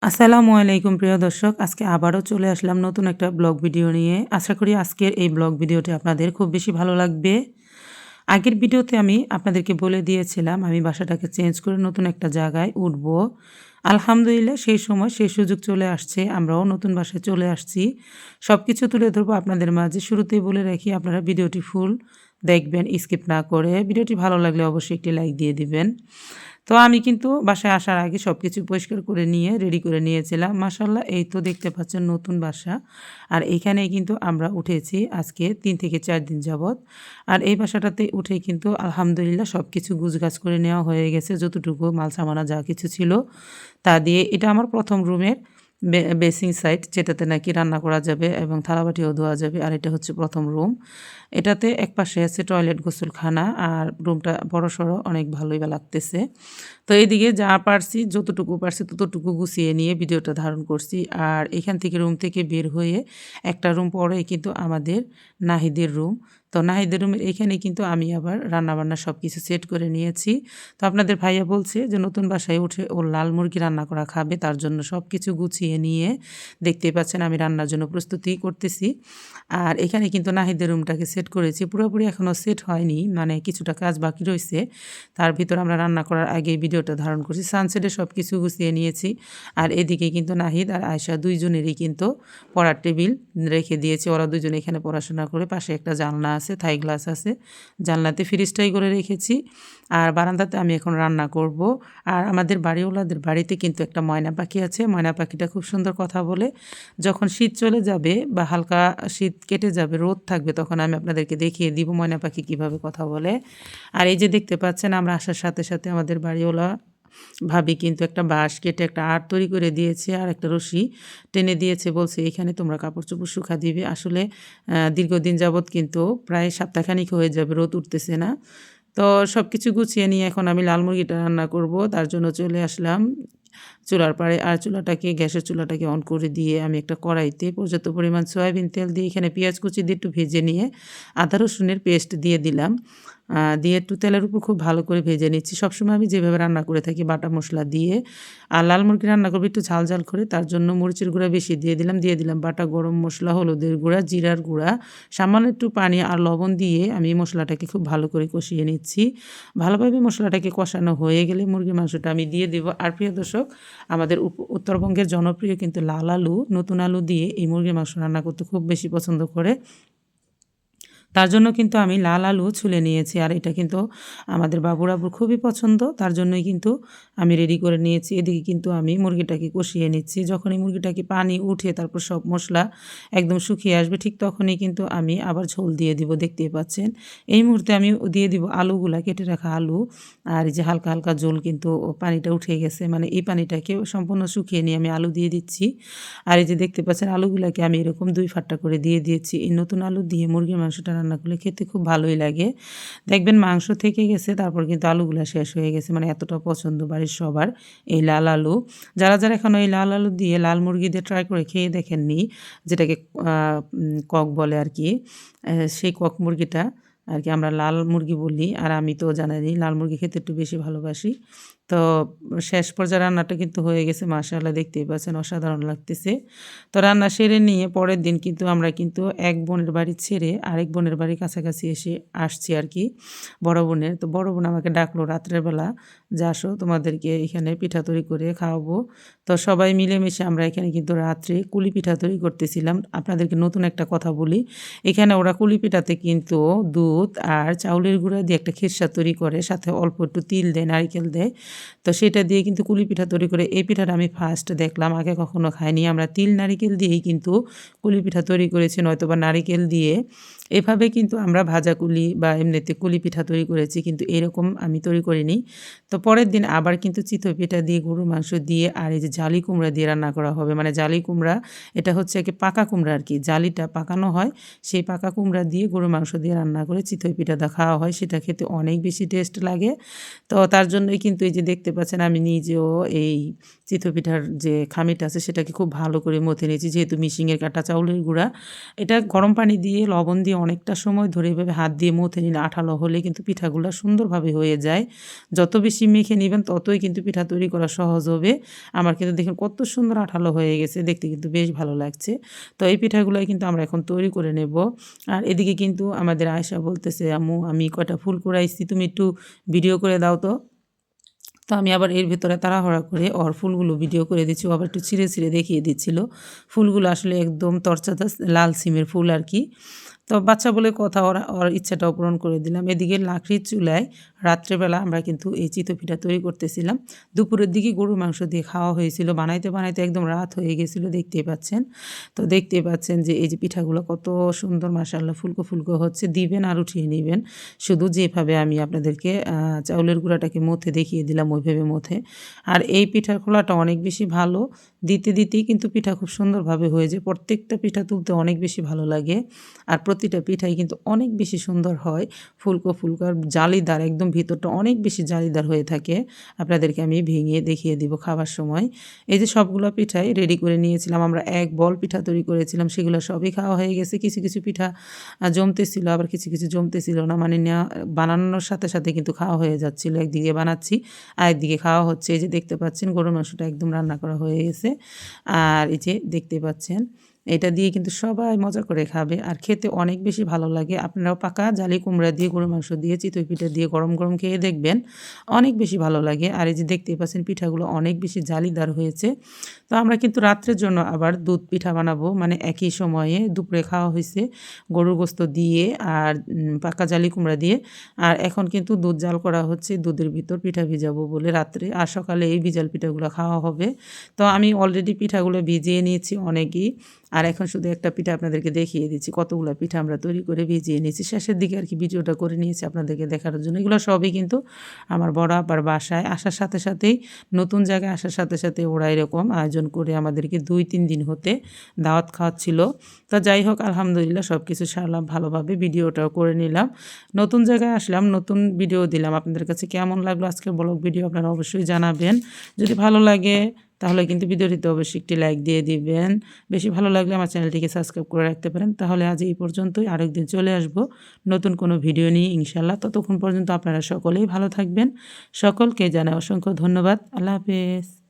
আসসালামু আলাইকুম প্রিয় দর্শক। আজকে আবারও চলে আসলাম নতুন একটা ব্লগ ভিডিও নিয়ে। আশা করি আজকের এই ব্লগ ভিডিওটি আপনাদের খুব বেশি ভালো লাগবে। আগের ভিডিওতে আমি আপনাদেরকে বলে দিয়েছিলাম আমি বাসাটাকে চেঞ্জ করে নতুন একটা জায়গায় উঠবো। আলহামদুলিল্লাহ সেই সময় সেই সুযোগ চলে আসছে। আমরাও নতুন বাসায় চলে আসছি। সবকিছু তুলে ধরবো আপনাদের মাঝে। শুরুতেই বলে রাখি আপনারা ভিডিওটি ফুল দেখবেন স্কিপ না করে। ভিডিওটি ভালো লাগলে অবশ্যই একটি লাইক দিয়ে দিবেন। তো আমি কিন্তু বাসায় আসার আগে সবকিছু পরিষ্কার করে নিয়ে রেডি করে নিয়েছিলাম। মাশাআল্লাহ এই তো দেখতে পাচ্ছেন নতুন বাসা। আর এইখানেই কিন্তু আমরা উঠেছি আজকে ৩ থেকে ৪ দিন যাবৎ। আর এই বাসাটাতে উঠেই কিন্তু আলহামদুলিল্লাহ সবকিছু গুছগাছ করে নেওয়া হয়ে গেছে। যতটুকু মাল সামানা যা কিছু ছিল তা দিয়ে এটা আমার ১ম রুমের বেসিং সাইড যেটাতে নাকি রান্না করা যাবে এবং থালাবাটিও ধোয়া যাবে। আর এটা হচ্ছে ১ম রুম। এটাতে একপাশে আছে টয়লেট, গোসলখানা আর রুমটা বড়সড় অনেক ভালোই লাগতেছে। তো এইদিকে যা পারছি যতটুকু পারছি ততটুকু গুছিয়ে নিয়ে ভিডিওটা ধারণ করছি। আর এখান থেকে রুম থেকে বের হয়ে একটা রুম পরেই কিন্তু আমাদের নাহিদের রুম। তো নাহিদের রুমের এইখানে কিন্তু আমি আবার রান্নাবান্না সবকিছু সেট করে নিয়েছি। তো আপনাদের ভাইয়া বলছে যে নতুন বাসায় উঠে ও লাল মুরগি রান্না করা খাবে। তার জন্য সবকিছু গুছিয়ে নিয়ে দেখতেই পাচ্ছেন আমি রান্নার জন্য প্রস্তুতি করতেছি। আর এখানে কিন্তু নাহিদের রুমটাকে সেট করেছি। পুরোপুরি এখনও সেট হয়নি, মানে কিছুটা কাজ বাকি রয়েছে। তার ভিতর আমরা রান্না করার আগে ভিডিওটা ধারণ করছি। সানসেটে সবকিছু গুছিয়ে নিয়েছি। আর এদিকে কিন্তু নাহিদ আর আয়েশা দুইজনেরই কিন্তু পড়ার টেবিল রেখে দিয়েছি। ওরা দুজনে এখানে পড়াশোনা করে। পাশে একটা জানলা আছে, থাই গ্লাস আছে। জানলাতে ফ্রিজটাই করে রেখেছি। আর বারান্দাতে আমি এখন রান্না করব। আর আমাদের বাড়িওয়ালাদের বাড়িতে কিন্তু একটা ময়না পাখি আছে। ময়না পাখিটা খুব সুন্দর কথা বলে। যখন শীত চলে যাবে বা হালকা শীত কেটে যাবে, রোদ থাকবে, তখন আমি আপনাদেরকে দেখিয়ে দিব ময়না পাখি কীভাবে কথা বলে। আর এই যে দেখতে পাচ্ছেন আমরা আসার সাথে সাথে আমাদের বাড়িওয়ালা ভাবি কিন্তু একটা বাঁশ কেটে একটা আড় তৈরি করে দিয়েছে আর একটা রশি টেনে দিয়েছে। বলছে এখানে তোমরা কাপড়-চোপড় শুকা দিবে। আসলে দীর্ঘদিন যাবৎ কিন্তু প্রায় সপ্তাহখানেক হয়ে যাবে রোদ উঠতেছে না। তো সবকিছু গুছিয়ে নিয়ে এখন আমি লাল মুরগিটা রান্না করব। তার জন্য চলে আসলাম চুলার পাড়ে। আর গ্যাসের চুলাটাকে অন করে দিয়ে আমি একটা কড়াইতে পর্যাপ্ত পরিমাণ সয়াবিন তেল দিয়ে এখানে পেঁয়াজ কুচি দিয়ে একটু ভেজে নিয়ে আদা রসুনের পেস্ট দিয়ে দিলাম। দিয়ে একটু তেলের উপর খুব ভালো করে ভেজে নিচ্ছি। সবসময় আমি যেভাবে রান্না করে থাকি বাটা মশলা দিয়ে। আর লাল মুরগি রান্না করব একটু ঝাল ঝাল করে, তার জন্য মরিচের গুঁড়া বেশি দিয়ে দিলাম। দিয়ে দিলাম বাটা গরম মশলা, হলুদের গুঁড়া, জিরার গুঁড়া, সামান্য একটু পানি আর লবণ দিয়ে আমি মশলাটাকে খুব ভালো করে কষিয়ে নিচ্ছি। ভালোভাবে মশলাটাকে কষানো হয়ে গেলে মুরগির মাংসটা আমি দিয়ে দেব। আর প্রিয় দর্শক, আমাদের উত্তরবঙ্গের জনপ্রিয় কিন্তু লাল আলু, নতুন আলু দিয়ে এই মুরগির মাংস রান্না করতে খুব বেশি পছন্দ করে। তার জন্য কিন্তু আমি লাল আলু ছুলে নিয়েছি। আর এটা কিন্তু আমাদের বাবুর খুবই পছন্দ। তার জন্যই কিন্তু আমি রেডি করে নিয়েছি। এদিকে কিন্তু আমি মুরগিটাকে কষিয়ে নিচ্ছি। যখনই মুরগিটাকে পানি উঠে তারপর সব মশলা একদম শুকিয়ে আসবে, ঠিক তখনই কিন্তু আমি আবার ঝোল দিয়ে দিব। দেখতেই পাচ্ছেন। এই মুহূর্তে আমি দিয়ে দিব আলুগুলা, কেটে রাখা আলু। আর এই যে হালকা হালকা ঝোল কিন্তু পানিটা উঠে গেছে। মানে এই পানিটাকে সম্পূর্ণ শুকিয়ে নিয়ে আমি আলু দিয়ে দিচ্ছি। আর এই যে দেখতে পাচ্ছেন আলুগুলাকে আমি এরকম ২ ফাট্টা করে দিয়ে দিয়েছি। এই নতুন আলু দিয়ে মুরগির মাংসটা রান্না করলে খেতে খুব ভালোই লাগে। দেখবেন মাংস থেকে গেছে, তারপর কিন্তু আলুগুলা শেষ হয়ে গেছে। মানে এতটা পছন্দ বাড়ির সবার এই লাল আলু। যারা এখনও এই লাল আলু দিয়ে লাল মুরগি দিয়ে ট্রাই করে খেয়ে দেখেননি, যেটাকে আ কক বলে আরকি। সেই কক মুরগিটা আরকি আমরা লাল মুরগি বলি। আর আমি তো জানেনই লাল মুরগি খেতে একটু বেশি ভালোবাসি। তো শেষ পর্যায়ে রান্নাটা কিন্তু হয়ে গেছে, মাশাআল্লাহ দেখতেই পাচ্ছেন অসাধারণ লাগতেছে। তো রান্না সেরে নিয়ে পরের দিন কিন্তু আমরা কিন্তু এক বোনের বাড়ি ছেড়ে আরেক বোনের বাড়ির কাছাকাছি আসছি আরকি, বড় বোনের। তো বড় বোন আমাকে ডাকলো রাত্রের বেলা যে, "আসো তোমাদেরকে এখানে পিঠা তৈরি করে খাওয়াবো।" তো সবাই মিলেমিশে আমরা এখানে কিন্তু রাত্রে কুলি পিঠা তৈরি করতেছিলাম। আপনাদেরকে নতুন একটা কথা বলি, এখানে ওরা কুলি পিঠাতে কিন্তু দুধ আর চাউলের গুঁড়া দিয়ে একটা খেরসা তৈরি করে, সাথে অল্প একটু তিল দেয়, নারিকেল দেয়। তো সেটা দিয়ে কিন্তু কুলি পিঠা তৈরি করে। এই পিঠাটা আমি ফার্স্ট দেখলাম, আগে কখনো খাইনি। আমরা তিল নারিকেল দিয়েই কিন্তু কুলি পিঠা তৈরি করেছি, নয়তোবা নারিকেল দিয়ে। এভাবে কিন্তু আমরা ভাজা কুলি বা এমনিতে কুলি পিঠা তৈরি করেছি, কিন্তু এরকম আমি তৈরি করিনি। তো পরের দিন আবার কিন্তু চিতই পিঠা দিয়ে, গরুর মাংস দিয়ে আর এই যে জালি কুমড়া দিয়ে রান্না করা হবে। মানে জালি কুমড়া, এটা হচ্ছে একে পাকা কুমড়া আরকি। জালিটা পাকানো হয়, সেই পাকা কুমড়া দিয়ে গরুর মাংস দিয়ে রান্না করে চিতই পিঠাটা খাওয়া হয়। সেটা খেতে অনেক বেশি টেস্ট লাগে। তো তার জন্যই কিন্তু এই যে দেখতে পাচ্ছেন আমি নিজেও এই চিতই পিঠার যে খামিরটা আছে সেটাকে খুব ভালো করে মথে নিয়েছি। যেহেতু মিশিংয়ের কাটা চাউলের গুঁড়া, এটা গরম পানি দিয়ে লবণ দিয়ে অনেকটা সময় ধরে এভাবে হাত দিয়ে মথে নিলে আঠালো হলে কিন্তু পিঠাগুলা সুন্দরভাবে হয়ে যায়। যত বেশি বেশি মেখে নেবেন ততই কিন্তু পিঠা তৈরি করা সহজ হবে। আমার কিন্তু দেখুন কত সুন্দর আঠালো হয়ে গেছে, দেখতে কিন্তু বেশ ভালো লাগছে। তো এই পিঠাগুলাই কিন্তু আমরা এখন তৈরি করে নেব। আর এদিকে কিন্তু আমাদের আয়েশা বলতেছে, "আম্মু আমি কয়টা ফুল কুড়াইছি, তুমি একটু ভিডিও করে দাও তো।" তো আমি আবার এর ভেতরে তাড়াহুড়া করে ওর ফুলগুলো ভিডিও করে দিচ্ছি। ও আবার একটু ছিঁড়ে, ছিঁড়ে দেখিয়ে দিচ্ছিল। ফুলগুলো আসলে একদম তরতাজা লাল সিমের ফুল আরকি। তো বাচ্চা বলে কথা ওর ইচ্ছাটাও পূরণ করে দিলাম। এদিকে লাকড়ির চুলায় রাত্রেবেলা আমরা কিন্তু এই চিতই পিঠা তৈরি করতেছিলাম। দুপুরের দিকে গরুর মাংস দিয়ে খাওয়া হয়েছিল। বানাইতে, বানাইতে একদম রাত হয়ে গেছিল দেখতেই পাচ্ছেন। তো দেখতেই পাচ্ছেন যে এই যে পিঠাগুলো কত সুন্দর মাশাআল্লাহ ফুলকো, ফুলকো হচ্ছে। দিবেন আর উঠিয়ে নিবেন। শুধু যেভাবে আমি আপনাদেরকে চাউলের গুঁড়াটাকে মথে দেখিয়ে দিলাম ওইভাবে মথে। আর এই পিঠার খোলাটা অনেক বেশি ভালো। দিতে, দিতেই কিন্তু পিঠা খুব সুন্দরভাবে হয়ে যায়। প্রত্যেকটা পিঠা তুলতে অনেক বেশি ভালো লাগে। আর প্রতিটা পিঠাই কিন্তু অনেক বেশি সুন্দর হয়। ফুলকো, ফুলকো আর জালিদার একদম ভিতরটা অনেক বেশি জালিদার হয়ে থাকে। আপনাদেরকে আমি ভেঙে দেখিয়ে দিব খাবার সময়। এই যে সবগুলো পিঠাই রেডি করে নিয়েছিলাম। আমরা এক বল পিঠা তৈরি করেছিলাম। সেগুলো সবই খাওয়া হয়ে গেছে। কিছু, কিছু পিঠা জমতেছিল আবার কিছু, কিছু জমতেছিল না। মানে বানানোর সাথে, সাথে কিন্তু খাওয়া হয়ে যাচ্ছিল। একদিকে বানাচ্ছি আরেকদিকে খাওয়া হচ্ছে। এই যে দেখতে পাচ্ছেন গরুর মাংসটা একদম রান্না করা হয়ে গেছে। আর এই যে দেখতে পাচ্ছেন এটা দিয়ে কিন্তু সবাই মজা করে খাবে আর খেতে অনেক বেশি ভালো লাগে। আপনারাও পাকা জালি কুমড়া দিয়ে গরুর মাংস দিয়ে চিতই পিঠা দিয়ে গরম, গরম খেয়ে দেখবেন অনেক বেশি ভালো লাগে। আর এই যে দেখতেই পাচ্ছেন পিঠাগুলো অনেক বেশি জালিদার হয়েছে। তো আমরা কিন্তু রাত্রের জন্য আবার দুধ পিঠা বানাবো। মানে একই সময়ে দুপুরে খাওয়া হয়েছে গরুর গোস্ত দিয়ে আর পাকা জালি কুমড়া দিয়ে। আর এখন কিন্তু দুধ জাল করা হচ্ছে। দুধের ভিতর পিঠা ভিজাবো বলে রাত্রে। আর সকালে এই ভিজাল পিঠাগুলো খাওয়া হবে। তো আমি অলরেডি পিঠাগুলো ভিজিয়ে নিয়েছি অনেকই। আর এখন শুধু একটা পিঠা আপনাদেরকে দেখিয়ে দিচ্ছি কতগুলো পিঠা আমরা তৈরি করে ভিজিয়ে নিয়েছি। শেষের দিকে আর কি ভিডিওটা করে নিয়েছি আপনাদেরকে দেখানোর জন্য। এগুলো সবই কিন্তু আমার বড় আপার বাসায় আসার সাথে সাথেই নতুন জায়গায় আসার সাথে সাথে ওরা এরকম আয়োজন করে আমাদেরকে ২-৩ দিন হতে দাওয়াত খাওয়াচ্ছিল। তো যাই হোক আলহামদুলিল্লাহ সব কিছু সারলাম ভালোভাবে, ভিডিওটাও করে নিলাম। নতুন জায়গায় আসলাম, নতুন ভিডিও দিলাম। আপনাদের কাছে কেমন লাগলো আজকের ব্লগ ভিডিও আপনারা অবশ্যই জানাবেন। যদি ভালো লাগে তাহলে কিন্তু ভিডিওটিতে অবশ্যই একটি লাইক দিয়ে দিবেন। বেশি ভালো লাগলে আমার চ্যানেলটিকে সাবস্ক্রাইব করে রাখতে পারেন। তাহলে আজ এই পর্যন্তই। আরেকদিন চলে আসব নতুন কোনো ভিডিও নিয়ে ইনশাআল্লাহ। ততক্ষণ পর্যন্ত আপনারা সকলেই ভালো থাকবেন। সকলকে জানাই অসংখ্য ধন্যবাদ। আল্লাহ হাফেজ।